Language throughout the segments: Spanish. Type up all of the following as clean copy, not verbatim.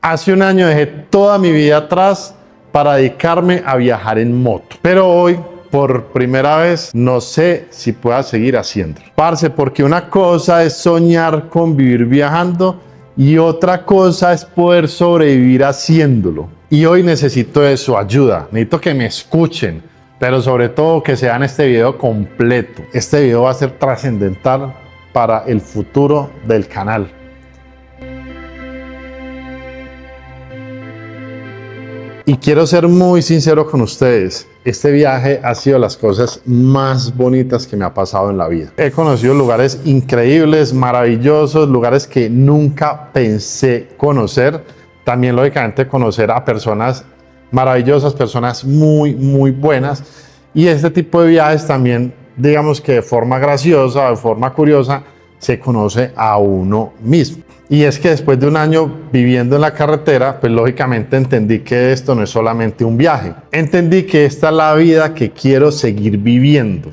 Hace un año dejé toda mi vida atrás para dedicarme a viajar en moto. Pero hoy, por primera vez, no sé si pueda seguir haciéndolo. Parce, porque una cosa es soñar con vivir viajando y otra cosa es poder sobrevivir haciéndolo. Y hoy necesito de su ayuda, necesito que me escuchen, pero sobre todo que sean este video completo. Este video va a ser trascendental para el futuro del canal. Y quiero ser muy sincero con ustedes, este viaje ha sido las cosas más bonitas que me ha pasado en la vida. He conocido lugares increíbles, maravillosos, lugares que nunca pensé conocer. También, lógicamente, conocer a personas maravillosas, personas muy buenas. Y este tipo de viajes también, digamos que de forma graciosa, de forma curiosa, se conoce a uno mismo. Y es que después de un año viviendo en la carretera, pues lógicamente entendí que esto no es solamente un viaje. Entendí que esta es la vida que quiero seguir viviendo.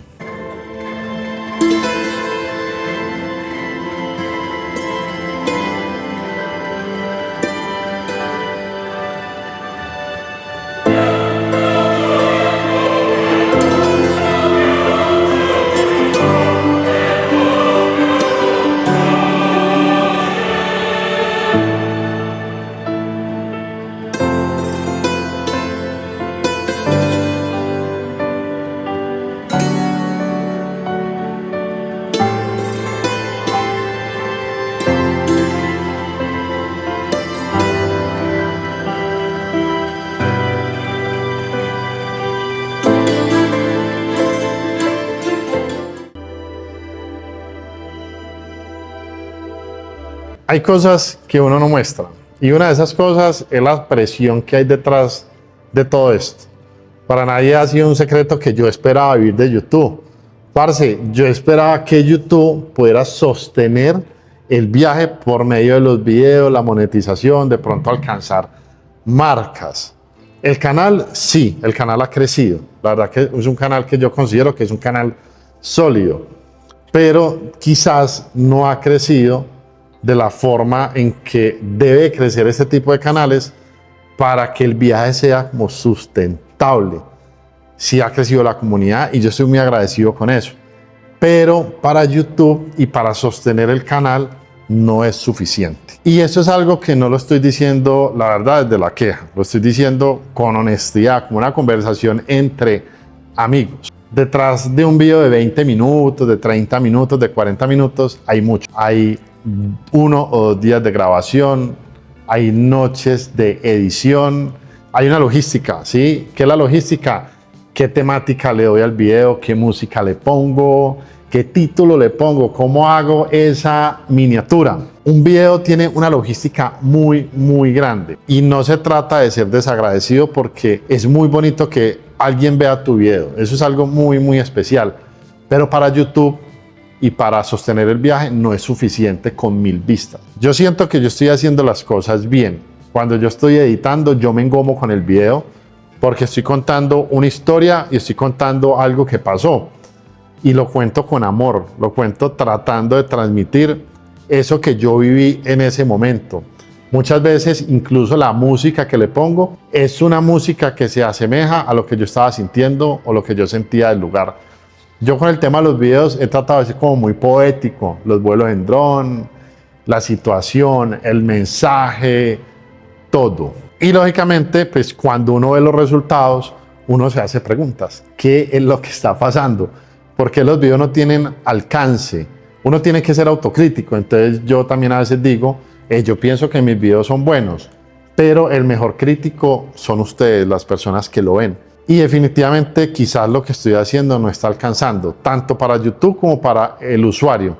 Hay cosas que uno no muestra y una de esas cosas es la presión que hay detrás de todo esto. Para nadie ha sido un secreto que yo esperaba vivir de YouTube. Parce, yo esperaba que YouTube pudiera sostener el viaje por medio de los videos, la monetización, de pronto alcanzar marcas. El canal, sí, el canal ha crecido. La verdad que es un canal que yo considero que es un canal sólido, pero quizás no ha crecido de la forma en que debe crecer este tipo de canales para que el viaje sea como sustentable. Sí ha crecido la comunidad y yo estoy muy agradecido con eso, pero para YouTube y para sostener el canal no es suficiente. Y eso es algo que no lo estoy diciendo, la verdad, desde la queja, lo estoy diciendo con honestidad, como una conversación entre amigos. Detrás de un video de 20 minutos, de 30 minutos, de 40 minutos, hay mucho. Hay 1 o 2 días de grabación, hay noches de edición, hay una logística, ¿sí? ¿Qué es la logística? ¿Qué temática le doy al video? ¿Qué música le pongo? ¿Qué título le pongo? ¿Cómo hago esa miniatura? Un video tiene una logística muy grande y no se trata de ser desagradecido porque es muy bonito que alguien vea tu video, eso es algo muy especial, pero para YouTube y para sostener el viaje no es suficiente con 1000 vistas. Yo siento que yo estoy haciendo las cosas bien. Cuando yo estoy editando, yo me engomo con el video porque estoy contando una historia y estoy contando algo que pasó. Y lo cuento con amor, lo cuento tratando de transmitir eso que yo viví en ese momento. Muchas veces incluso la música que le pongo es una música que se asemeja a lo que yo estaba sintiendo o lo que yo sentía del lugar. Yo con el tema de los videos he tratado de ser como muy poético, los vuelos en dron, la situación, el mensaje, todo. Y lógicamente, pues cuando uno ve los resultados, uno se hace preguntas. ¿Qué es lo que está pasando? ¿Por qué los videos no tienen alcance? Uno tiene que ser autocrítico, entonces yo también a veces digo, yo pienso que mis videos son buenos, pero el mejor crítico son ustedes, las personas que lo ven. Y definitivamente quizás lo que estoy haciendo no está alcanzando, tanto para YouTube como para el usuario.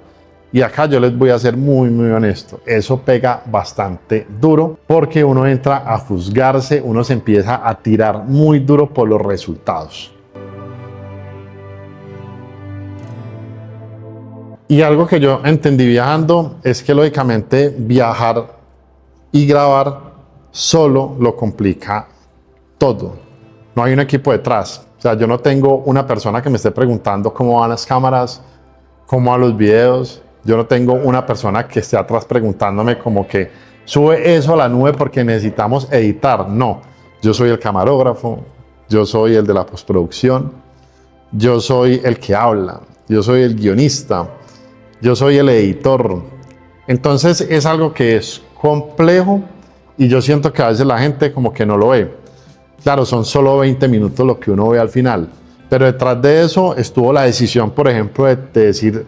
Y acá yo les voy a ser muy honesto, eso pega bastante duro porque uno entra a juzgarse, uno se empieza a tirar muy duro por los resultados. Y algo que yo entendí viajando es que lógicamente viajar y grabar solo lo complica todo. No hay un equipo detrás. O sea, yo no tengo una persona que me esté preguntando cómo van las cámaras, cómo van los videos. Yo no tengo una persona que esté atrás preguntándome como que sube eso a la nube porque necesitamos editar. No, yo soy el camarógrafo, yo soy el de la postproducción, yo soy el que habla, yo soy el guionista, yo soy el editor. Entonces es algo que es complejo y yo siento que a veces la gente como que no lo ve. Claro, son solo 20 minutos lo que uno ve al final, pero detrás de eso estuvo la decisión, por ejemplo, de decir,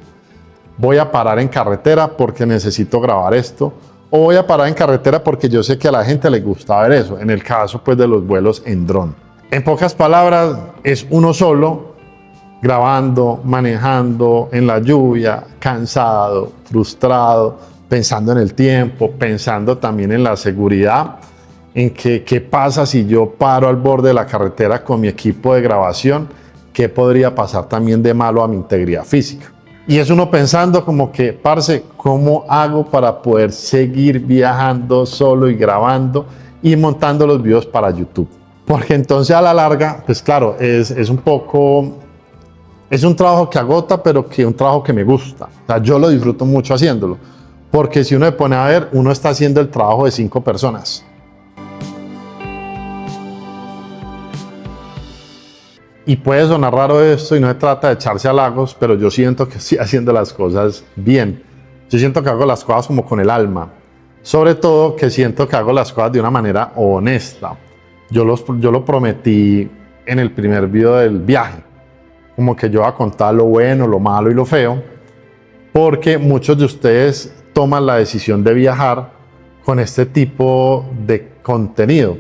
voy a parar en carretera porque necesito grabar esto, o voy a parar en carretera porque yo sé que a la gente le gusta ver eso, en el caso pues de los vuelos en dron. En pocas palabras, es uno solo, grabando, manejando, en la lluvia, cansado, frustrado, pensando en el tiempo, pensando también en la seguridad, en que, qué pasa si yo paro al borde de la carretera con mi equipo de grabación, qué podría pasar también de malo a mi integridad física. Y es uno pensando como que, parce, ¿cómo hago para poder seguir viajando solo y grabando y montando los videos para YouTube? Porque entonces a la larga, pues claro, es un poco, es un trabajo que agota, pero que un trabajo que me gusta. O sea, yo lo disfruto mucho haciéndolo. Porque si uno se pone a ver, uno está haciendo el trabajo de 5 personas. Y puede sonar raro esto y no se trata de echarse halagos, pero yo siento que estoy haciendo las cosas bien. Yo siento que hago las cosas como con el alma. Sobre todo que siento que hago las cosas de una manera honesta. Yo lo prometí en el primer video del viaje. Como que yo voy a contar lo bueno, lo malo y lo feo. Porque muchos de ustedes toman la decisión de viajar con este tipo de contenido.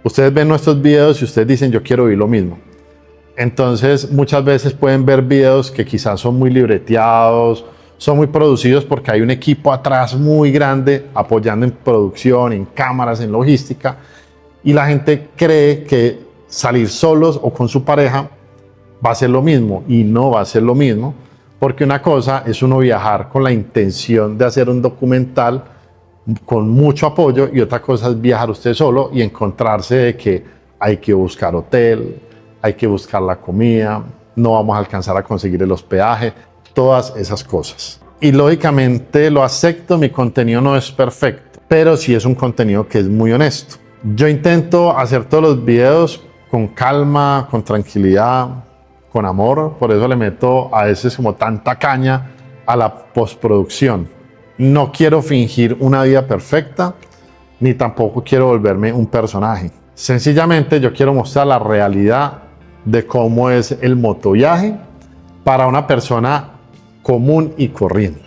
Ustedes ven nuestros videos y ustedes dicen, yo quiero vivir lo mismo. Entonces muchas veces pueden ver videos que quizás son muy libreteados, son muy producidos porque hay un equipo atrás muy grande apoyando en producción, en cámaras, en logística, y la gente cree que salir solos o con su pareja va a ser lo mismo, y no va a ser lo mismo, porque una cosa es uno viajar con la intención de hacer un documental con mucho apoyo, y otra cosa es viajar usted solo y encontrarse de que hay que buscar hotel, hay que buscar la comida, no vamos a alcanzar a conseguir el hospedaje, todas esas cosas. Y lógicamente lo acepto, mi contenido no es perfecto, pero sí es un contenido que es muy honesto. Yo intento hacer todos los videos con calma, con tranquilidad, con amor, por eso le meto a veces como tanta caña a la postproducción. No quiero fingir una vida perfecta, ni tampoco quiero volverme un personaje. Sencillamente yo quiero mostrar la realidad de cómo es el motoviaje para una persona común y corriente.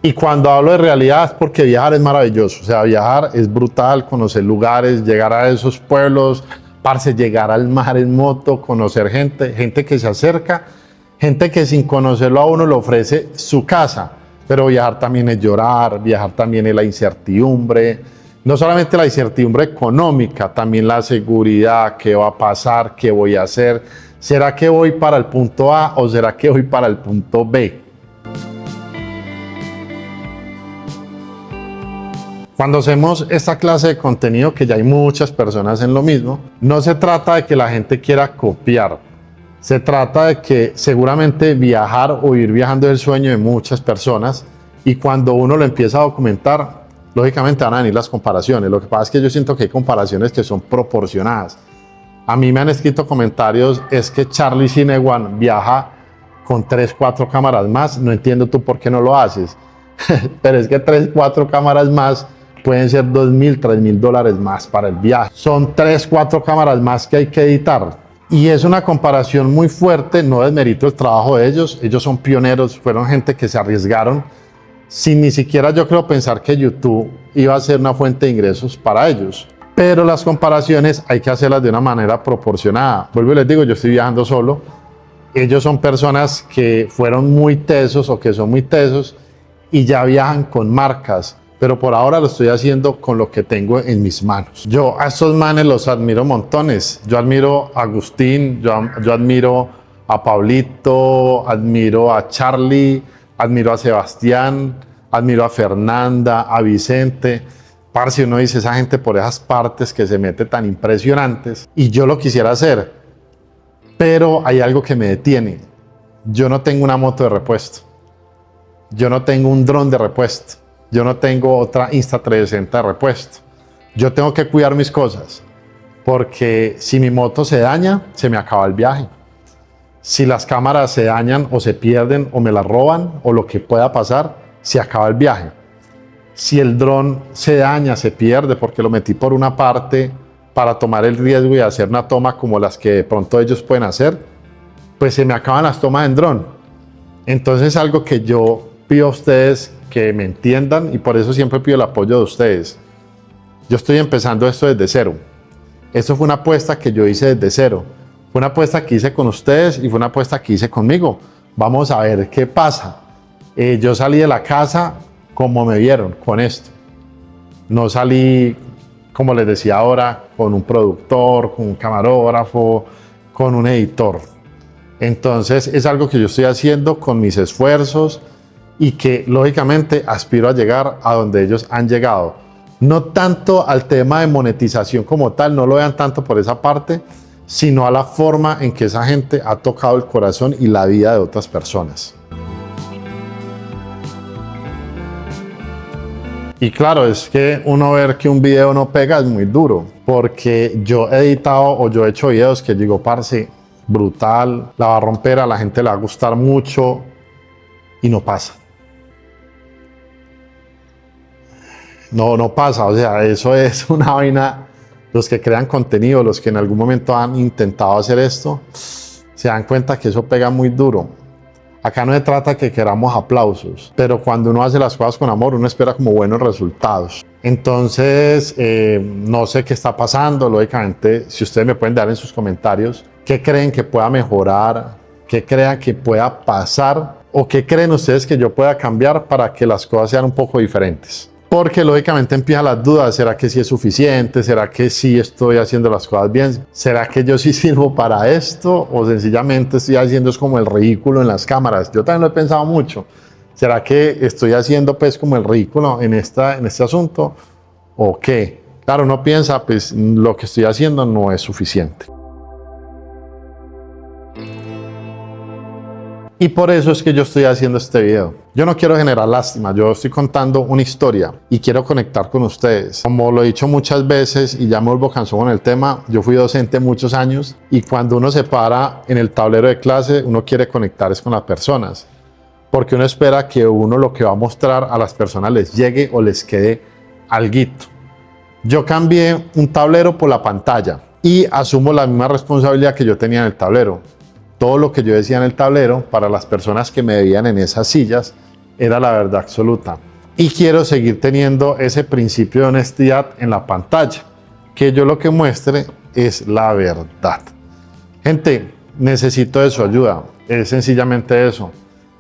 Y cuando hablo de realidad es porque viajar es maravilloso, o sea, viajar es brutal, conocer lugares, llegar a esos pueblos, parce, llegar al mar en moto, conocer gente que se acerca, gente que sin conocerlo a uno le ofrece su casa, pero viajar también es llorar, viajar también es la incertidumbre, no solamente la incertidumbre económica, también la seguridad, qué va a pasar, qué voy a hacer, ¿será que voy para el punto A o será que voy para el punto B? Cuando hacemos esta clase de contenido, que ya hay muchas personas en lo mismo, no se trata de que la gente quiera copiar, se trata de que seguramente viajar o ir viajando es el sueño de muchas personas, y cuando uno lo empieza a documentar, lógicamente van a venir las comparaciones. Lo que pasa es que yo siento que hay comparaciones que son proporcionadas. A mí me han escrito comentarios, es que Charlie Cinewan viaja con 3, 4 cámaras más, no entiendo tú por qué no lo haces. Pero es que 3, 4 cámaras más pueden ser $2,000, $3,000 más para el viaje. Son 3, 4 cámaras más que hay que editar. Y es una comparación muy fuerte, no desmerito el trabajo de ellos. Ellos son pioneros, fueron gente que se arriesgaron sin ni siquiera yo creo pensar que YouTube iba a ser una fuente de ingresos para ellos. Pero las comparaciones hay que hacerlas de una manera proporcionada. Vuelvo y les digo, yo estoy viajando solo. Ellos son personas que fueron muy tesos o que son muy tesos y ya viajan con marcas. Pero por ahora lo estoy haciendo con lo que tengo en mis manos. Yo a estos manes los admiro montones. Yo admiro a Agustín, yo admiro a Pablito, admiro a Charlie, admiro a Sebastián, admiro a Fernanda, a Vicente. Parce, uno dice, esa gente por esas partes que se mete tan impresionantes, y yo lo quisiera hacer, pero hay algo que me detiene. Yo no tengo una moto de repuesto, yo no tengo un dron de repuesto, yo no tengo otra Insta360 de repuesto. Yo tengo que cuidar mis cosas, porque si mi moto se daña, se me acaba el viaje. Si las cámaras se dañan o se pierden o me las roban o lo que pueda pasar, se acaba el viaje. Si el dron se daña, se pierde porque lo metí por una parte para tomar el riesgo y hacer una toma como las que de pronto ellos pueden hacer, pues se me acaban las tomas en dron. Entonces es algo que yo pido a ustedes que me entiendan y por eso siempre pido el apoyo de ustedes. Yo estoy empezando esto desde cero. Esto fue una apuesta que yo hice desde cero. Fue una apuesta que hice con ustedes y fue una apuesta que hice conmigo. Vamos a ver qué pasa. Yo salí de la casa como me vieron, con esto. No salí, como les decía ahora, con un productor, con un camarógrafo, con un editor. Entonces es algo que yo estoy haciendo con mis esfuerzos y que lógicamente aspiro a llegar a donde ellos han llegado. No tanto al tema de monetización como tal, no lo vean tanto por esa parte, sino a la forma en que esa gente ha tocado el corazón y la vida de otras personas. Y claro, es que uno ver que un video no pega es muy duro, porque yo he editado o yo he hecho videos que digo, parce, brutal, la va a romper, a la gente le va a gustar mucho y no pasa. No pasa, o sea, eso es una vaina. Los que crean contenido, los que en algún momento han intentado hacer esto, se dan cuenta que eso pega muy duro. Acá no se trata que queramos aplausos, pero cuando uno hace las cosas con amor, uno espera como buenos resultados. Entonces, no sé qué está pasando, lógicamente, si ustedes me pueden dar en sus comentarios qué creen que pueda mejorar, qué crean que pueda pasar o qué creen ustedes que yo pueda cambiar para que las cosas sean un poco diferentes. Porque lógicamente empiezan las dudas, ¿será que sí es suficiente? ¿Será que sí estoy haciendo las cosas bien? ¿Será que yo sí sirvo para esto? ¿O sencillamente estoy haciendo es como el ridículo en las cámaras? Yo también lo he pensado mucho. ¿Será que estoy haciendo pues como el ridículo en este asunto? ¿O qué? Claro, uno piensa, pues lo que estoy haciendo no es suficiente. Y por eso es que yo estoy haciendo este video. Yo no quiero generar lástima, yo estoy contando una historia y quiero conectar con ustedes. Como lo he dicho muchas veces y ya me vuelvo cansado con el tema, yo fui docente muchos años y cuando uno se para en el tablero de clase, uno quiere conectar con las personas. Porque uno espera que uno lo que va a mostrar a las personas les llegue o les quede alguito. Yo cambié un tablero por la pantalla y asumo la misma responsabilidad que yo tenía en el tablero. Todo lo que yo decía en el tablero, para las personas que me veían en esas sillas, era la verdad absoluta. Y quiero seguir teniendo ese principio de honestidad en la pantalla, que yo lo que muestre es la verdad. Gente, necesito de su ayuda, es sencillamente eso.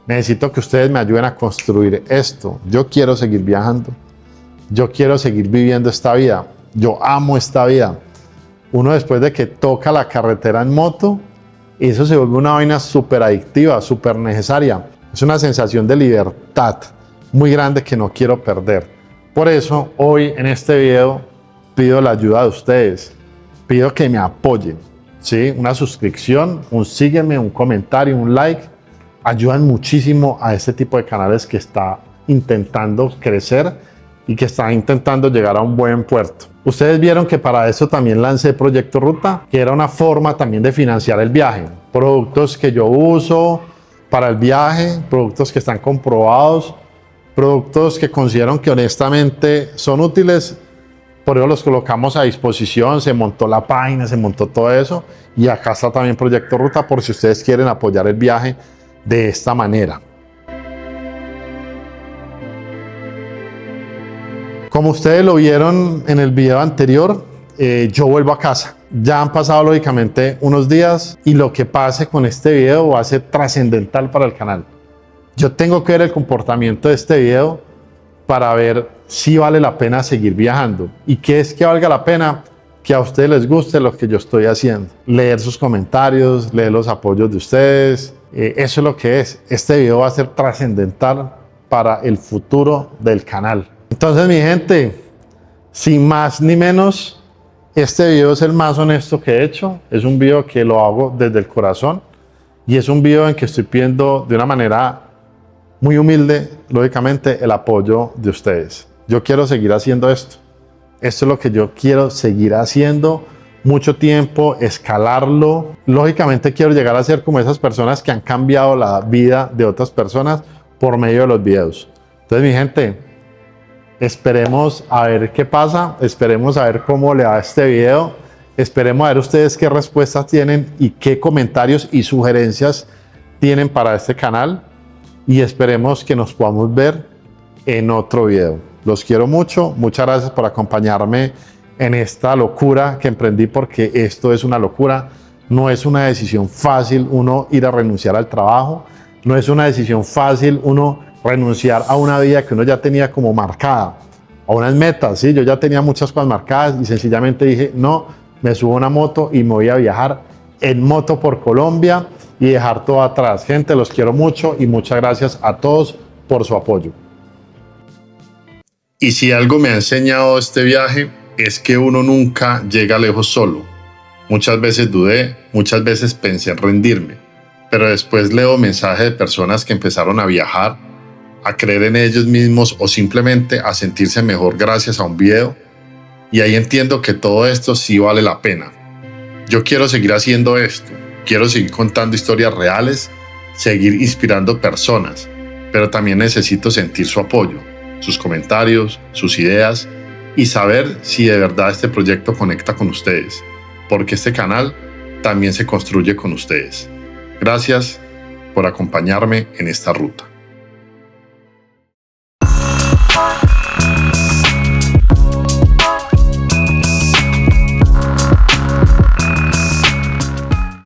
Necesito que ustedes me ayuden a construir esto. Yo quiero seguir viajando, yo quiero seguir viviendo esta vida, yo amo esta vida. Uno después de que toca la carretera en moto, eso se vuelve una vaina súper adictiva, súper necesaria. Es una sensación de libertad muy grande que no quiero perder. Por eso, hoy en este video, pido la ayuda de ustedes. Pido que me apoyen, ¿sí? Una suscripción, un sígueme, un comentario, un like. Ayudan muchísimo a este tipo de canales que está intentando crecer y que está intentando llegar a un buen puerto. Ustedes vieron que para eso también lancé Proyecto Ruta, que era una forma también de financiar el viaje. Productos que yo uso para el viaje, productos que están comprobados, productos que considero que honestamente son útiles, por eso los colocamos a disposición, se montó la página, se montó todo eso, y acá está también Proyecto Ruta por si ustedes quieren apoyar el viaje de esta manera. Como ustedes lo vieron en el video anterior, yo vuelvo a casa. Ya han pasado lógicamente unos días y lo que pase con este video va a ser trascendental para el canal. Yo tengo que ver el comportamiento de este video para ver si vale la pena seguir viajando. ¿Y qué es que valga la pena? Que a ustedes les guste lo que yo estoy haciendo. Leer sus comentarios, leer los apoyos de ustedes. Eso es lo que es. Este video va a ser trascendental para el futuro del canal. Entonces, mi gente, sin más ni menos, este video es el más honesto que he hecho. Es un video que lo hago desde el corazón y es un video en que estoy pidiendo de una manera muy humilde, lógicamente, el apoyo de ustedes. Yo quiero seguir haciendo esto. Esto es lo que yo quiero seguir haciendo mucho tiempo, escalarlo. Lógicamente quiero llegar a ser como esas personas que han cambiado la vida de otras personas por medio de los videos. Entonces, mi gente, esperemos a ver qué pasa, esperemos a ver cómo le va este video, esperemos a ver ustedes qué respuestas tienen y qué comentarios y sugerencias tienen para este canal, y esperemos que nos podamos ver en otro video. Los quiero mucho, muchas gracias por acompañarme en esta locura que emprendí, porque esto es una locura. No es una decisión fácil uno ir a renunciar al trabajo, no es una decisión fácil uno renunciar a una vida que uno ya tenía como marcada, a unas metas, ¿sí? Yo ya tenía muchas cosas marcadas y sencillamente dije, no, me subo a una moto y me voy a viajar en moto por Colombia y dejar todo atrás. Gente, los quiero mucho y muchas gracias a todos por su apoyo. Y si algo me ha enseñado este viaje es que uno nunca llega lejos solo. Muchas veces dudé, muchas veces pensé en rendirme, pero después leo mensajes de personas que empezaron a viajar, a creer en ellos mismos o simplemente a sentirse mejor gracias a un video, y ahí entiendo que todo esto sí vale la pena. Yo quiero seguir haciendo esto, quiero seguir contando historias reales, seguir inspirando personas, pero también necesito sentir su apoyo, sus comentarios, sus ideas, y saber si de verdad este proyecto conecta con ustedes, porque este canal también se construye con ustedes. Gracias por acompañarme en esta ruta.